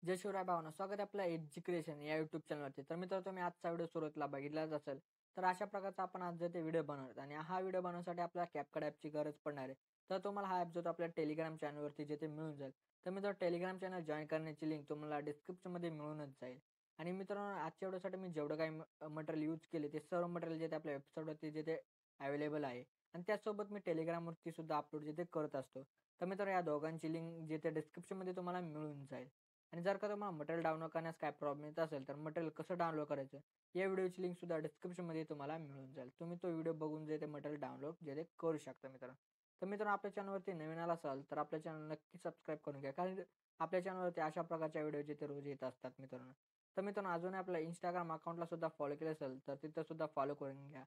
जय शिवराय भावना, स्वागत आहे आपल्या एज्युकेशन या युट्यूब चॅनलवरती. तर मित्र, तुम्ही आजचा व्हिडिओ सुरुवातीला बघितलाच असेल. तर अशा प्रकारचा आपण आज जे ते व्हिडिओ बनवतो आणि हा व्हिडिओ बनवण्यासाठी आपल्याला CapCut ॲपची गरज पडणार आहे. तर तुम्हाला हा ॲप जो तो आपल्या टेलिग्राम चॅनलवरती जे ते मिळून जाईल. तर मित्र, टेलिग्राम चॅनल जॉइन करण्याची लिंक तुम्हाला डिस्क्रिप्शनमध्ये मिळूनच जाईल. आणि मित्रांनो, आजच्या व्हिडिओसाठी मी जेवढं काही मटेरियल यूज केले ते सर्व मटेरियल जे ते आपल्या वेबसाईटवरती जे ते अवेलेबल आहे. आणि त्याचसोबत मी टेलिग्रामवरती सुद्धा अपलोड जे ते करत असतो. तर मित्र, या दोघांची लिंक जे ते डिस्क्रिप्शनमध्ये तुम्हाला मिळून जाईल. आणि जर का तुम्हाला मटेरियल डाउनलोड करण्यास काय प्रॉब्लेम येत असेल, तर मटेरियल कसं डाउनलोड करायचं, या व्हिडिओची लिंक सुद्धा डिस्क्रिप्शनमध्ये तुम्हाला मिळून जाईल. तुम्ही तो व्हिडिओ बघून जे ते मटेरियल डाउनलोड जे ते करू शकता मित्रांनो. तर मित्रांनो, आपल्या चॅनलवरती नवीन आला असाल, तर आपल्या चॅनल नक्की सबस्क्राईब करून घ्या. कारण आपल्या चॅनलवरती अशा प्रकारच्या व्हिडिओ जे ते रोज येत असतात मित्रांनो. तर मित्रांनो, अजूनही आपल्या Instagram अकाउंटला सुद्धा फॉलो केलं असेल, तर तिथं सुद्धा फॉलो करून घ्या.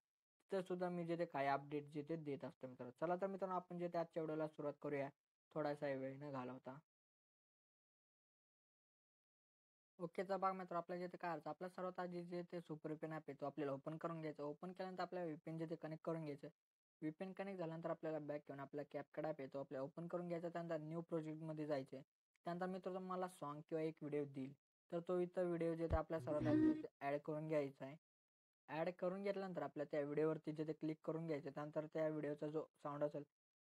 तिथं सुद्धा मी जे ते काही अपडेट जे ते देत असतो मित्रांनो. चला तर मित्रांनो, आपण जे ते आजच्या व्हिडिओला सुरुवात करूया, थोडासा वेळ न घालवता. ओके. तर बघा मित्र, आपल्याला जे ते काय करायचं, आपल्याला सर्वात आधी जे ते सुपर VPN ॲप आहे तो आपल्याला ओपन करून घ्यायचा. ओपन केल्यानंतर आपल्याला VPN जे ते कनेक्ट करून घ्यायचं. VPN कनेक्ट झाल्यानंतर आपल्याला बॅक घेऊन आपला CapCut ॲप आहे तो आपल्याला ओपन करून घ्यायचा. त्यानंतर न्यू प्रोजेक्टमध्ये जायचं आहे. त्यानंतर मित्र, तुम्हाला सॉन्ग किंवा एक व्हिडिओ देईल. तर तो इथं व्हिडिओ जे ते आपल्याला सर्वात आधी ॲड करून घ्यायचा आहे. ॲड करून घेतल्यानंतर आपल्याला त्या व्हिडिओवरती जे ते क्लिक करून घ्यायचं. त्यानंतर त्या व्हिडिओचा जो साउंड असेल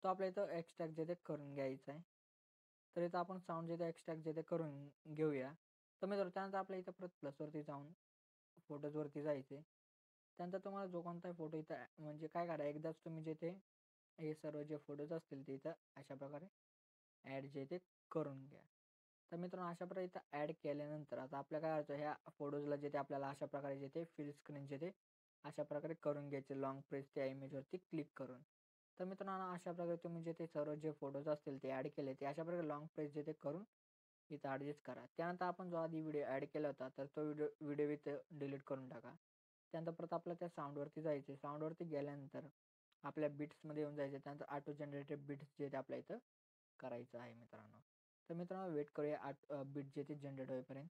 तो आपल्या इथं एक्स्ट्रॅक्ट जे ते करून घ्यायचा आहे. तर इथं आपण साउंड जे ते एक्स्ट्रॅक्ट जे ते करून घेऊया. तर मित्रांनो, त्यानंतर आपल्या इथं परत प्लसवरती जाऊन फोटोजवरती जायचे. त्यानंतर तुम्हाला जो कोणताही फोटो इथं म्हणजे काय करा, एकदाच तुम्ही जे ते हे सर्व जे फोटोज असतील ते इथं अशा प्रकारे ॲड जे ते करून घ्या. तर मित्रांनो, अशा प्रकारे इथं ॲड केल्यानंतर आता आपल्या काय करायचं, ह्या फोटोजला जे ते आपल्याला अशा प्रकारे जे ते फिल स्क्रीन जे ते अशा प्रकारे करून घ्यायचे, लॉंग प्रेस त्या इमेजवरती क्लिक करून. तर मित्रांनो, अशा प्रकारे तुम्ही जे ते सर्व जे फोटोज असतील ते ॲड केले, ते अशा प्रकारे लॉंग प्रेस जे ते करून इथं ॲडजस्ट करा. त्यानंतर आपण जो आधी व्हिडिओ ॲड केला होता, तर तो व्हिडिओ व्हिडिओ इथं डिलीट करून टाका. त्यानंतर परत आपल्याला त्या साउंडवरती जायचं आहे. साउंडवरती गेल्यानंतर आपल्या बीट्समध्ये येऊन जायचं. त्यानंतर ऑटो जनरेटेड बीट्स जे ते आपल्या इथं करायचं आहे मित्रांनो. तर मित्रांनो, वेट करूया बीट जे ते जनरेट होईपर्यंत.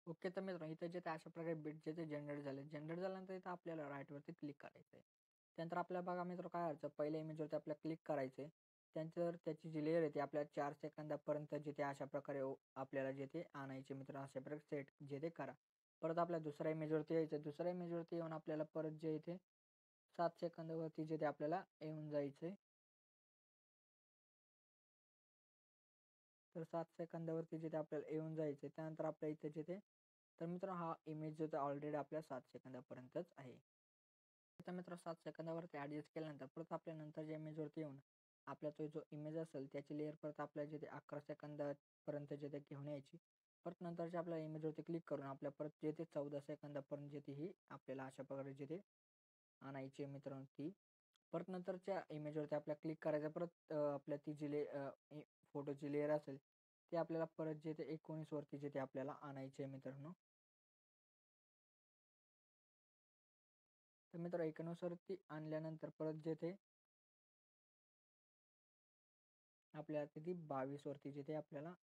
ओके. तर मित्रांनो, इथं जे ते अशा प्रकारे बीट जे ते जनरेट झाले. जनरेट झाल्यानंतर इथं आपल्याला राईटवरती क्लिक करायचं आहे. त्यानंतर आपल्याला बघा मित्र, काय करायचं, पहिल्या इमेजवरती आपल्याला क्लिक करायचं आहे. त्यानंतर त्याची जी लेयर आहे ती आपल्याला 4 सेकंदापर्यंत जे ते अशा प्रकारे आपल्याला जे ते आणायचे मित्र, अशा प्रकारे सेट जे ते करा. परत आपल्या दुसऱ्या इमेजवरती यायचं. दुसऱ्या इमेजवरती येऊन आपल्याला परत जे इथे 7 सेकंदावरती जे ते आपल्याला येऊन जायचं. तर 7 सेकंदावरती जे ते आपल्याला येऊन जायचं आहे. त्यानंतर आपल्या इथे जे ते तर मित्रांनो, हा इमेज जो ऑलरेडी आपल्या 7 सेकंदापर्यंतच आहे. तर मित्र, 7 सेकंदावरती ॲडजस्ट केल्यानंतर परत आपल्या नंतरच्या इमेजवरती येऊन आपला तो जो इमेज असेल त्याची लेयर परत आपल्याला जे ते 11 सेकंदापर्यंत जे ते घेऊन यायची. परत नंतरच्या आपल्या इमेजवरती क्लिक करून आपल्या परत जे ते 14 सेकंदापर्यंत जे ती ही आपल्याला अशा प्रकारे जे ते आणायची आहे मित्रांनो ती. परत नंतरच्या इमेजवरती आपल्याला क्लिक करायचं. परत आपल्या ती जी फोटोची लेयर असेल ती आपल्याला परत जे ते 19 वरती जे ते आपल्याला आणायची आहे मित्रांनो. तर मित्र, 19 वरती आणल्यानंतर परत जे ते आपल्याला किती 22 वरती जे ते आपल्याला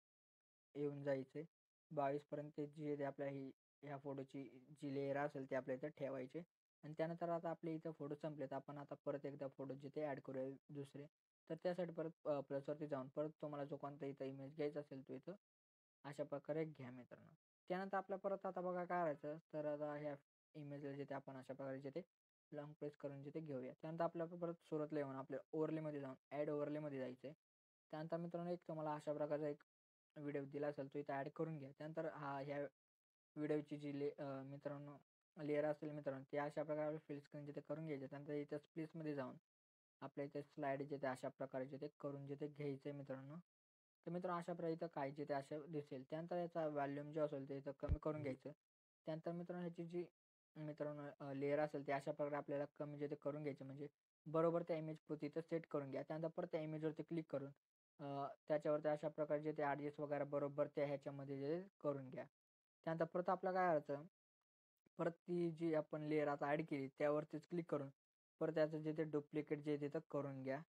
येऊन जायचं आहे. 22 पर्यंत जे ते आपल्या ह्या फोटोची जी लेयर असेल ते आपल्या इथं ठेवायचे. आणि त्यानंतर आता आपले इथं फोटो संपलेत. आपण आता परत एकदा फोटो जे ते ॲड करूया दुसरे. तर त्यासाठी परत प्लसवरती जाऊन परत तुम्हाला जो कोणता इथं इमेज घ्यायचा असेल तो इथं अशा प्रकारे घ्या मित्रांनो. त्यानंतर आपल्या परत आता बघा काय करायचं, तर आता ह्या इमेजला जे ते आपण अशा प्रकारे जे ते लॉंग प्रेस करून जे ते घेऊया. त्यानंतर आपल्याला परत सुरुवातीला येऊन आपल्या ओव्हरलेमध्ये जाऊन ॲड ओव्हरलेमध्ये जायचं आहे. त्यानंतर मित्रांनो, एक तुम्हाला अशा प्रकारचा एक व्हिडिओ दिला असेल तो इथं ॲड करून घ्या. त्यानंतर ह्या व्हिडिओची जी मित्रांनो लेयर असेल मित्रांनो, ती अशा प्रकारे फिल स्क्रीन जे ते करून घ्यायचे. त्यानंतर इथं स्प्लिट्समध्ये जाऊन आपल्या इथे स्लाईड जे ते अशा प्रकारे जे ते करून जे ते घ्यायचं आहे मित्रांनो. तर मित्रांनो, अशा प्रकारे इथं काय जे ते असं दिसेल. त्यानंतर याचा व्हॉल्यूम जो असेल ते इथं कमी करून घ्यायचं. त्यानंतर मित्रांनो, ह्याची जी मित्रांनो लेयर असेल ती अशा प्रकारे आपल्याला कमी जे ते करून घ्यायची, म्हणजे बरोबर त्या इमेजपुरती इथं सेट करून घ्या. त्यानंतर परत त्या इमेजवरती क्लिक करून त्याच्यावरती अशा प्रकारे जे ते ॲडजस्ट वगैरे बरोबर त्या ह्याच्यामध्ये जे करून घ्या. त्यानंतर परत आपलं काय करायचं, परत ती जी आपण लेयर आता ॲड केली त्यावरतीच क्लिक करून परत त्याचं जे ते डुप्लिकेट जे तिथं करून घ्या.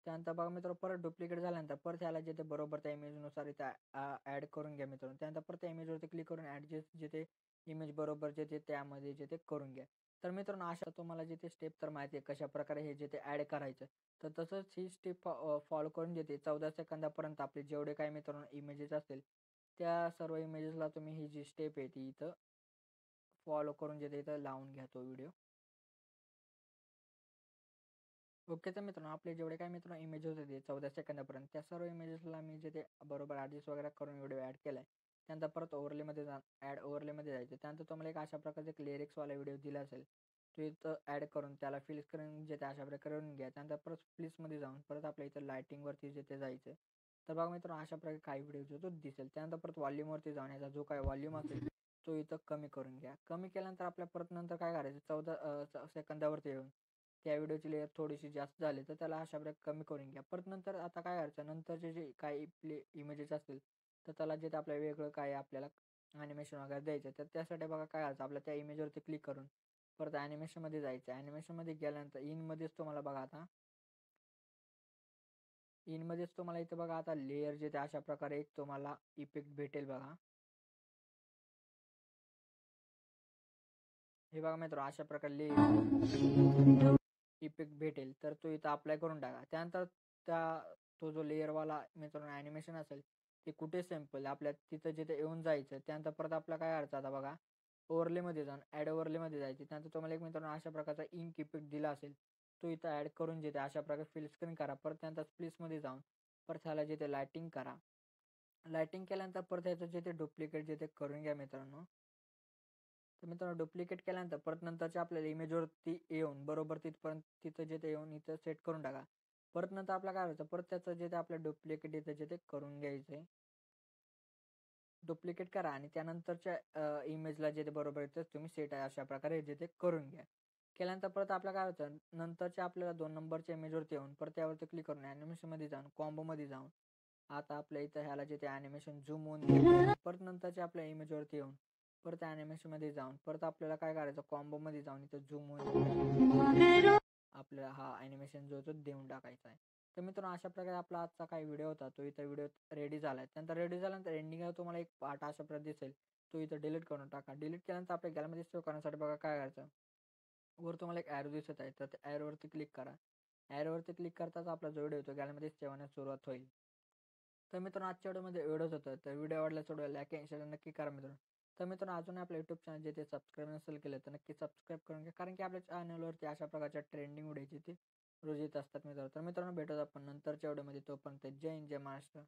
त्यानंतर बघा मित्रांनो, परत डुप्लिकेट झाल्यानंतर परत ह्याला जे ते बरोबर त्या इमेजनुसार इथं ॲड करून घ्या मित्रांनो. त्यानंतर परत त्या इमेजवरती क्लिक करून ॲडजस्ट जे ते इमेज बरोबर जे ते त्यामध्ये जे ते करून घ्या. तर मित्रांनो अशा तुम्हाला जे ते स्टेप तर माहिती आहे कशाप्रकारे हे जे ते ॲड करायचं. तर तसंच ही स्टेप फॉलो करून जे ते 14 सेकंदापर्यंत आपले जेवढे काही मित्रांनो इमेजेस असतील, त्या सर्व इमेजेसला तुम्ही ही जी स्टेप आहे ती इथं फॉलो करून जे ते इथं लावून घ्या तो व्हिडिओ. ओके. तर मित्रांनो आपले जेवढे काही मित्रांनो इमेजेस होते 14 सेकंदापर्यंत त्या सर्व इमेजेसला मी जे ते बरोबर ॲडजस्ट वगैरे करून व्हिडिओ ॲड केलाय. त्यानंतर परत ओव्हरलेमध्ये ॲड ओव्हरलेमध्ये जायचं. त्यानंतर तुम्हाला एक अशा प्रकारचा एक लिरिक्सवाला व्हिडिओ दिला असेल. तो इथं ॲड करून त्याला फिल करून जे ते अशा प्रकारे करून घ्या. त्यानंतर परत स्प्लिट्समध्ये जाऊन परत आपल्या इथं लायटिंगवरती जे ते जायचं. तर बघा मित्रांनो अशा प्रकारे काही व्हिडिओ जो दिसेल. त्यानंतर परत व्हॉल्यूमवरती जाऊन याचा जो काही व्हॉल्यूम असेल तो इथं कमी करून घ्या. कमी केल्यानंतर आपल्या परत नंतर काय करायचं 14 सेकंदावरती येऊन त्या व्हिडिओची लेयर थोडीशी जास्त झाली तर त्याला अशा प्रकारे कमी करून घ्या. परत नंतर आता काय करायचं नंतरचे जे काही इमेजेस असतील तर त्याला जे ते आपल्याला वेगळं काय आपल्याला ॲनिमेशन वगैरे द्यायचं तर त्यासाठी बघा काय करायचं आपल्या त्या इमेजवरती क्लिक करून परत ॲनिमेशनमध्ये जायचं. ॲनिमेशनमध्ये गेल्यानंतर इनमध्येच तुम्हाला बघा आता इनमध्येच तुम्हाला इथं बघा आता लेयर जे ते अशा प्रकारे एक तुम्हाला इफेक्ट भेटेल बघा. हे बघा मित्रांनो अशा प्रकारे लेयर इफेक्ट भेटेल तर तो इथं अप्लाय करून टाका. त्यानंतर तो जो लेयरवाला मित्रांनो ॲनिमेशन असेल ते कुठे सॅम्पल आपल्या तिथं जिथे येऊन जायचं. त्यानंतर परत आपला काय करायचं आता बघा ओव्हरलेमध्ये जाऊन ॲड ओव्हरलेमध्ये जायचे. त्यानंतर तुम्हाला एक मित्रांनो अशा प्रकारचा इंक इफेक्ट दिला असेल तो इथं ॲड करून जे अशा प्रकारे फिल स्क्रीन करा. परत त्यानंतर स्प्लिट्समध्ये जाऊन परत ह्याला जे ते लाइटिंग करा. लाइटिंग केल्यानंतर परत ह्याचं जे ते डुप्लिकेट जे ते करून घ्या मित्रांनो. तर मित्रांनो डुप्लिकेट केल्यानंतर परत नंतरच्या आपल्याला इमेजवरती येऊन बरोबर तिथपर्यंत तिथं जे ते येऊन इथं सेट करून टाका. परत नंतर आपल्याला काय करायचं परत त्याचं जे ते आपलं डुप्लिकेट इथं जे ते करून घ्यायचं डुप्लिकेट करा आणि त्यानंतरच्या इमेजला जे ते बरोबर येतं तुम्ही सेट आहे अशा प्रकारे जे ते करून घ्या. केल्यानंतर परत आपल्याला काय होतं नंतरच्या आपल्याला 2 नंबरच्या इमेजवरती येऊन परत त्यावरती क्लिक करून ॲनिमेशनमध्ये जाऊन कॉम्बोमध्ये जाऊन आता आपल्या इथं ह्याला जे ते ॲनिमेशन झूम होऊन परत नंतरच्या आपल्या इमेजवरती येऊन परत ॲनिमेशनमध्ये जाऊन परत आपल्याला काय करायचं कॉम्बोमध्ये जाऊन इथं झूम होऊन आपल्याला हा ॲनिमेशन जो तो देऊन टाकायचा आहे. तर मित्रांनो अशा प्रकारे आपला आजचा काही व्हिडिओ होता तो इथं व्हिडिओ रेडी झाला आहे. त्यानंतर रेडी झाल्यानंतर एंडिंगला तुम्हाला एक पार्ट अशा प्रकारे दिसेल तो इथं डिलीट करून टाका. डिलीट केल्यानंतर आपल्या गॅलरीमध्ये सेव्ह करण्यासाठी बघा काय करायचं वर तुम्हाला एक ॲरो दिसत आहे तर त्या ॲरोवरती क्लिक करा. ॲरोवरती क्लिक करताच आपला जो व्हिडिओ होतो गॅलरीमध्ये सेव्ह होण्यास सुरुवात होईल. तर मित्रांनो आजच्या व्हिडिओमध्ये एवढंच होतं. तर व्हिडिओ आवडला तर लाईक आणि शेअर नक्की करा मित्रांनो. तर मित्रांनो अजून आपल्या यूट्यूब चॅनल जे ते सबस्क्राईब नसेल केलं तर नक्की सबस्क्राईब करून घ्या. कारण की आपल्या चॅनलवरती अशा प्रकारच्या ट्रेंडिंग व्हिडिओ ते रोज येत असतात मित्रांनो. तर मित्रांनो भेटूयात आपण नंतरच्या व्हिडिओमध्ये. तोपर्यंत जय हिंद जय महाराष्ट्र.